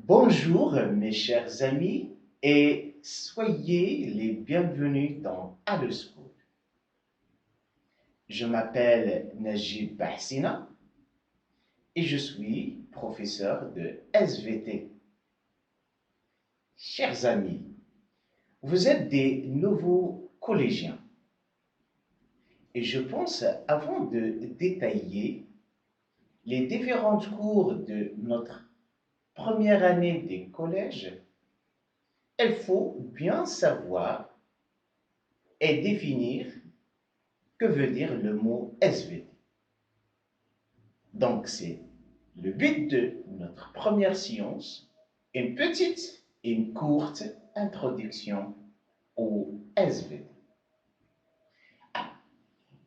Bonjour mes chers amis et soyez les bienvenus dans AleSchool. Je m'appelle Najib Bahsina et je suis professeur de SVT. Chers amis, vous êtes des nouveaux collégiens et je pense, avant de détailler les différents cours de notre première année des collèges, il faut bien savoir et définir que veut dire le mot SVT. Donc c'est le but de notre première séance, une petite et une courte introduction au SVT.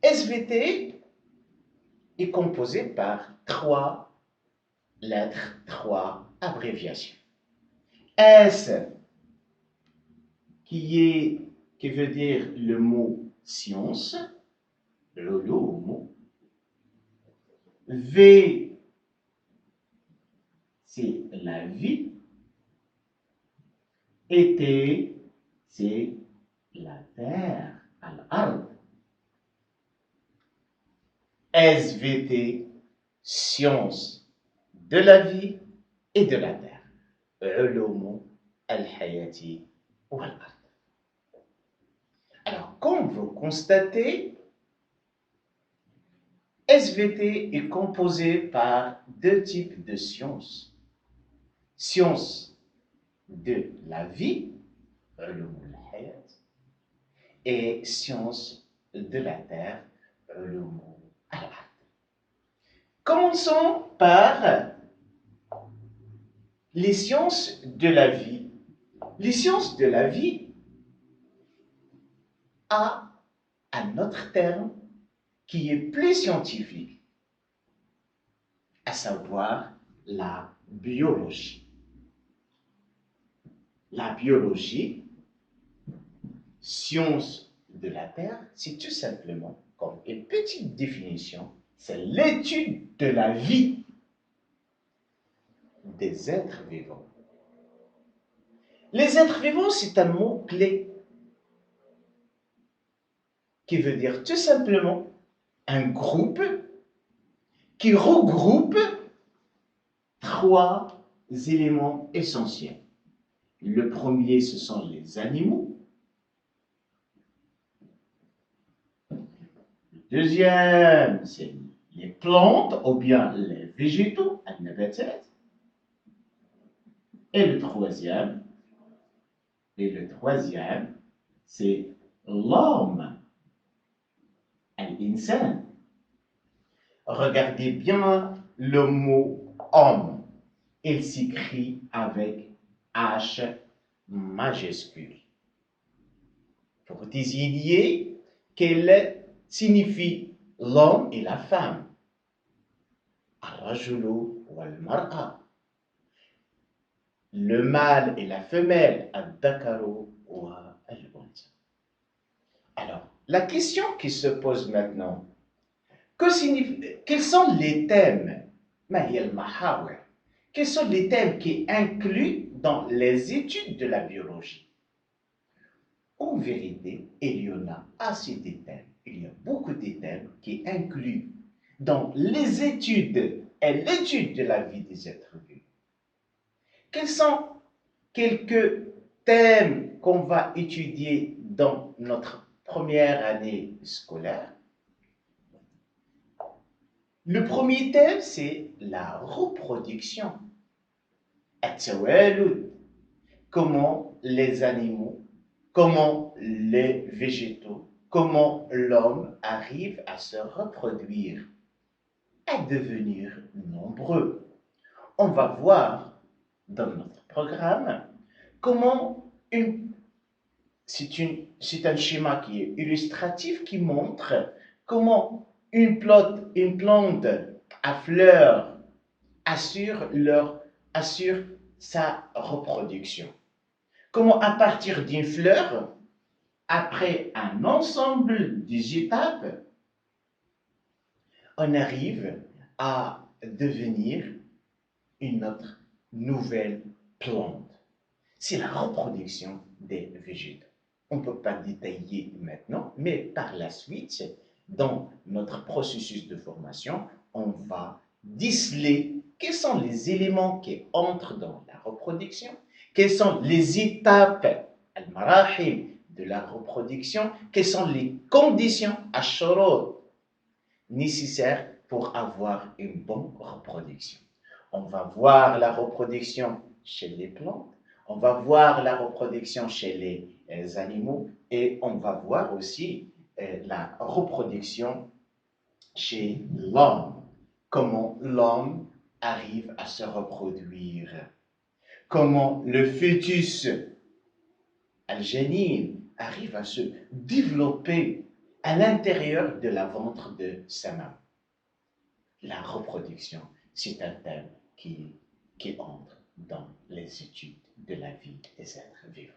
SVT est composé par 3 lettres, 3 abréviations. S qui veut dire le mot science, le mot. V, c'est la vie. Et T, c'est la terre, al-ard. SVT, science de la vie et de la terre. علوم الحياة والأرض. Alors, comme vous constatez, SVT est composé par 2 types de sciences. Sciences de la vie, علوم الحياة, et sciences de la terre, علوم الأرض. Commençons par les sciences de la vie. Les sciences de la vie a un autre terme qui est plus scientifique, à savoir la biologie. La biologie, science de la Terre, c'est tout simplement, comme une petite définition, c'est l'étude de la vie des êtres vivants. Les êtres vivants, c'est un mot clé qui veut dire tout simplement un groupe qui regroupe 3 éléments essentiels. Le premier, ce sont les animaux. Le deuxième, c'est les plantes ou bien les végétaux, et le troisième, c'est l'homme, al-insan. Regardez bien le mot homme. Il s'écrit avec H majuscule pour désigner quel signifie l'homme et la femme. Al-rajulu wal-mar'a. Le mâle et la femelle, al-dakaru wal-untha. Alors, la question qui se pose maintenant, quels sont les thèmes? Quels sont les thèmes qui incluent dans les études de la biologie? En vérité, il y en a assez de thèmes. Il y a beaucoup de thèmes qui incluent dans les études et l'étude de la vie des êtres vivants. Quels sont quelques thèmes qu'on va étudier dans notre première année scolaire? Le premier thème, c'est la reproduction. Comment les animaux, comment les végétaux, comment l'homme arrive à se reproduire, à devenir nombreux. On va voir dans notre programme comment c'est un schéma qui est illustratif qui montre comment une plante à fleurs assure sa reproduction. Comment à partir d'une fleur, après un ensemble d'étapes, on arrive à devenir une autre nouvelle plantes. C'est la reproduction des végétaux. On ne peut pas détailler maintenant, mais par la suite, dans notre processus de formation, on va déceler quels sont les éléments qui entrent dans la reproduction, quelles sont les étapes, al-marahim, de la reproduction, quelles sont les conditions, al-shurut, nécessaires pour avoir une bonne reproduction. On va voir la reproduction chez les plantes, on va voir la reproduction chez les animaux et on va voir aussi la reproduction chez l'homme. Comment l'homme arrive à se reproduire. Comment le fœtus al-janin arrive à se développer à l'intérieur de la ventre de sa maman. La reproduction, c'est un thème qui entre dans les études de la vie des êtres vivants.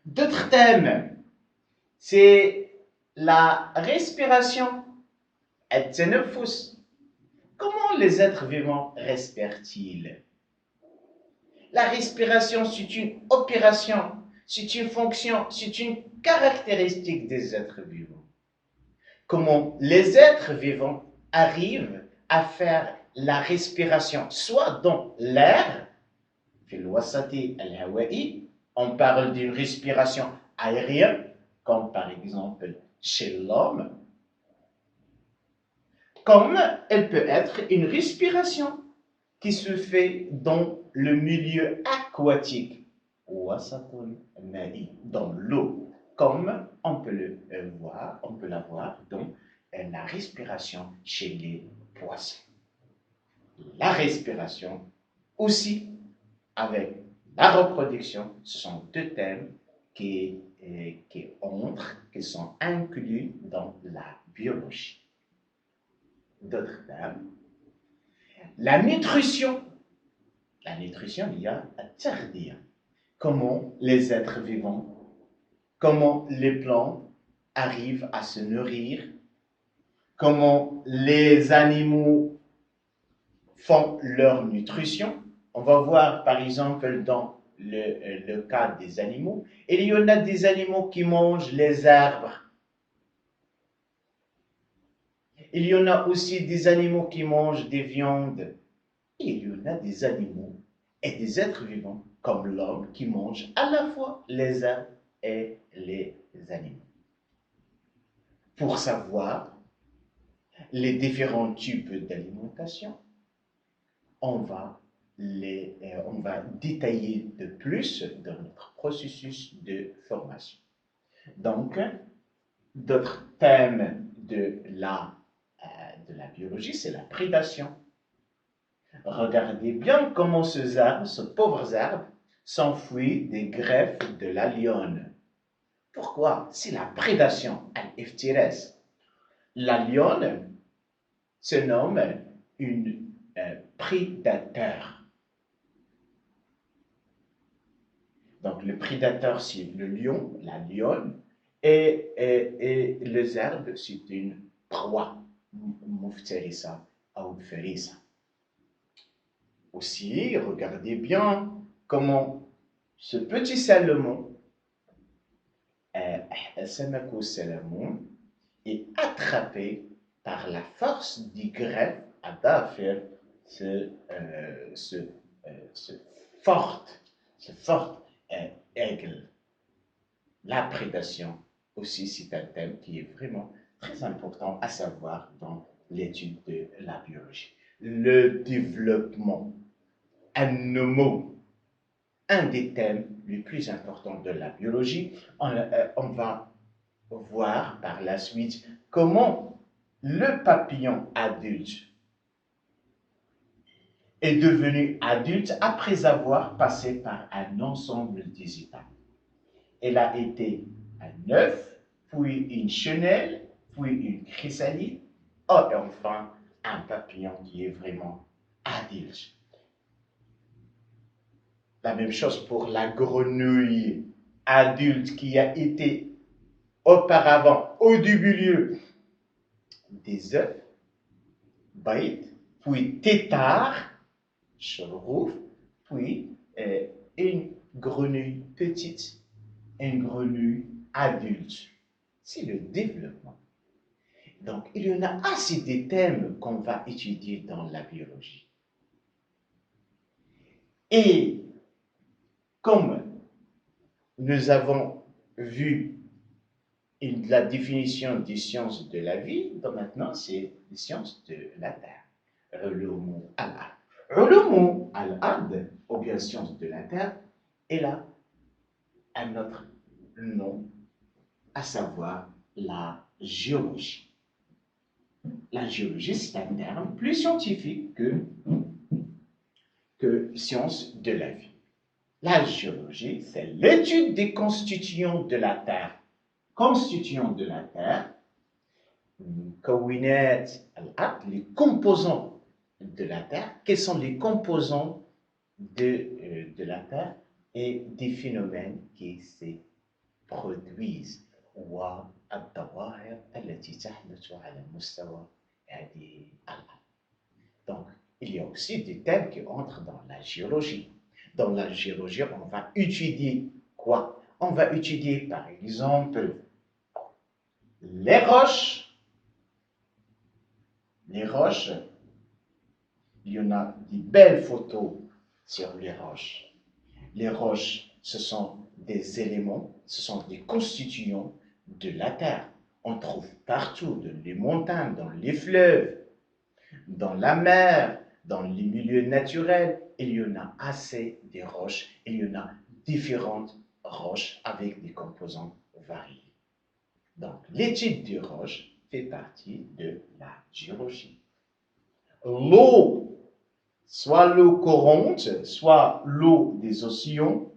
D'autres thèmes, c'est la respiration, at-tanafus. Comment les êtres vivants respirent-ils? La respiration, c'est une opération, c'est une fonction, c'est une caractéristique des êtres vivants. Comment les êtres vivants arrivent à faire la respiration, soit dans l'air, on parle d'une respiration aérienne, comme par exemple chez l'homme, comme elle peut être une respiration qui se fait dans le milieu aquatique, dans l'eau, comme on peut la voir dans la respiration chez les poissons. La respiration aussi avec la reproduction, ce sont deux thèmes qui sont inclus dans la biologie. D'autres thèmes. La nutrition. La nutrition, il y a à tardir. Comment les êtres vivants, comment les plantes arrivent à se nourrir, comment les animaux font leur nutrition. On va voir par exemple dans le cas des animaux, il y en a des animaux qui mangent les arbres. Il y en a aussi des animaux qui mangent des viandes. Et il y en a des animaux et des êtres vivants comme l'homme qui mangent à la fois les arbres et les animaux. Pour savoir les différents types d'alimentation, on va détailler de plus dans notre processus de formation. Donc, d'autres thèmes de la biologie, c'est la prédation. Regardez bien comment ce pauvre arbre s'enfuit des greffes de la lionne. Pourquoi? C'est la prédation, al-iftiras. La lionne se nomme une prédateur. Donc le prédateur, c'est le lion, la lionne, et les herbes, c'est une proie, muftarisa ou ferisa. Aussi, regardez bien comment ce petit salmon, Samakou Salomon, est attrapé par la force du greffe à faire ce forte aigle. La prédation aussi, c'est un thème qui est vraiment très important à savoir dans l'étude de la biologie. Le développement, un des thèmes les plus importants de la biologie. On va voir par la suite comment le papillon adulte est devenu adulte après avoir passé par un ensemble des étapes. Elle a été un œuf, puis une chenille, puis une chrysalide, et enfin un papillon qui est vraiment adulte. La même chose pour la grenouille adulte qui a été auparavant, au début lieu, des œufs, bait, puis tétard, shorouf, puis une grenouille petite, une grenouille adulte. C'est le développement. Donc, il y en a assez de thèmes qu'on va étudier dans la biologie. Et comme nous avons vu la définition des sciences de la vie, donc maintenant c'est les sciences de la Terre. Ulum al-Ard. Ulum al-Ard, ou bien sciences de la Terre, est là un autre nom, à savoir la géologie. La géologie, c'est un terme plus scientifique que science de la vie. La géologie, c'est l'étude des constituants de la Terre. Constituants de la Terre, les composants de la Terre. Quels sont les composants de la Terre et des phénomènes qui se produisent. والظواهر التي تحدث على مستوى هذه الأرض. Donc, il y a aussi des thèmes qui entrent dans la géologie. Dans la géologie, on va étudier quoi? On va étudier, par exemple, les roches. Les roches, il y en a des belles photos sur les roches. Les roches, ce sont des éléments, ce sont des constituants de la Terre. On trouve partout, dans les montagnes, dans les fleuves, dans la mer, dans les milieux naturels. Il y en a assez de roches, il y en a différentes roches avec des composants variés. Donc, l'étude des roches fait partie de la géologie. L'eau, soit l'eau courante, soit l'eau des océans.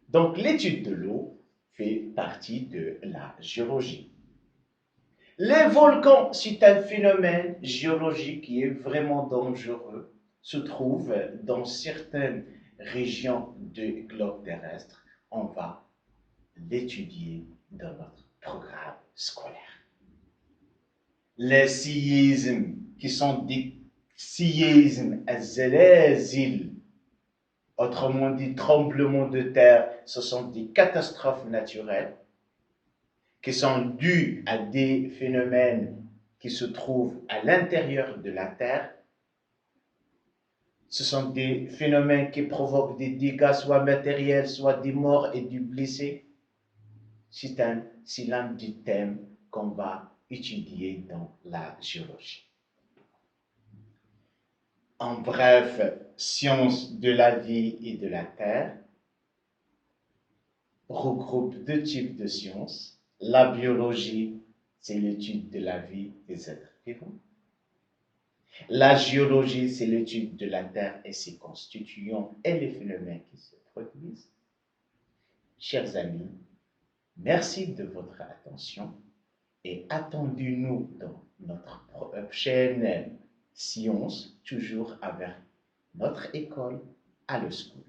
Donc, l'étude de l'eau fait partie de la géologie. Les volcans, c'est un phénomène géologique qui est vraiment dangereux, se trouve dans certaines régions du globe terrestre. On va l'étudier dans notre programme scolaire. Les séismes, qui sont des séismes الزلازل, autrement dit tremblements de terre, ce sont des catastrophes naturelles qui sont dues à des phénomènes qui se trouvent à l'intérieur de la Terre. Ce sont des phénomènes qui provoquent des dégâts soit matériels, soit des morts et des blessés. C'est l'un des thèmes qu'on va étudier dans la géologie. En bref, sciences de la vie et de la Terre regroupe deux types de sciences. La biologie, c'est l'étude de la vie des êtres vivants. La géologie, c'est l'étude de la Terre et ses constituants et les phénomènes qui se produisent. Chers amis, merci de votre attention et attendez-nous dans notre prochaine science, toujours avec notre école à le school.